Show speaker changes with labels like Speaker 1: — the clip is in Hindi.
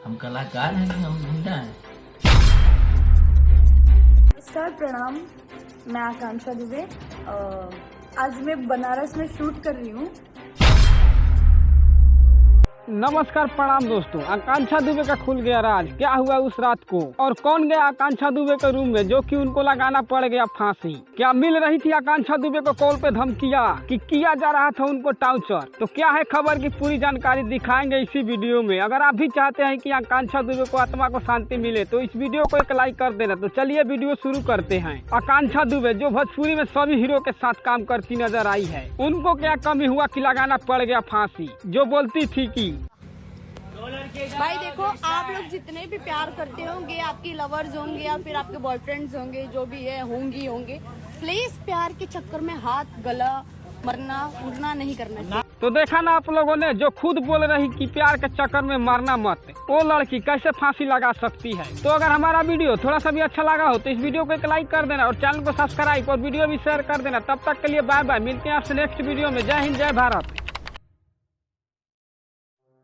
Speaker 1: हम कलाकार हैं कि हम गुंडा हैं?
Speaker 2: नमस्कार, प्रणाम। मैं आकांक्षा दुबे। आज मैं बनारस में शूट कर रही हूँ।
Speaker 3: नमस्कार, प्रणाम दोस्तों। आकांक्षा दुबे का खुल गया राज। क्या हुआ उस रात को और कौन गया आकांक्षा दुबे के रूम में जो कि उनको लगाना पड़ गया फांसी? क्या मिल रही थी आकांक्षा दुबे को कॉल पे धमकियां कि किया जा रहा था उनको टार्चर? तो क्या है खबर की पूरी जानकारी दिखाएंगे इसी वीडियो में। अगर आप भी चाहते हैं कि आकांक्षा दुबे को आत्मा को शांति मिले तो इस वीडियो को एक लाइक कर देना। तो चलिए वीडियो शुरू करते हैं। आकांक्षा दुबे जो भोजपुरी में सभी हीरो के साथ काम करती नजर आई है, उनको क्या कमी हुआ कि लगाना पड़ गया फांसी? जो बोलती थी कि
Speaker 4: भाई देखो, आप लोग जितने भी प्यार करते होंगे, आपकी लवर्स होंगे या फिर आपके बॉयफ्रेंड्स होंगे, जो भी है होंगे, प्लीज प्यार के चक्कर में हाथ गला मरना उड़ना नहीं करना चाहिए।
Speaker 3: तो देखा ना आप लोगों ने, जो खुद बोल रही कि प्यार के चक्कर में मरना मत, वो लड़की कैसे फांसी लगा सकती है? तो अगर हमारा वीडियो थोड़ा सा भी अच्छा लगा हो तो इस वीडियो को एक लाइक कर देना और चैनल को सब्सक्राइब और वीडियो भी शेयर कर देना। तब तक के लिए बाय बाय। मिलते हैं आपसे नेक्स्ट वीडियो में। जय हिंद, जय भारत।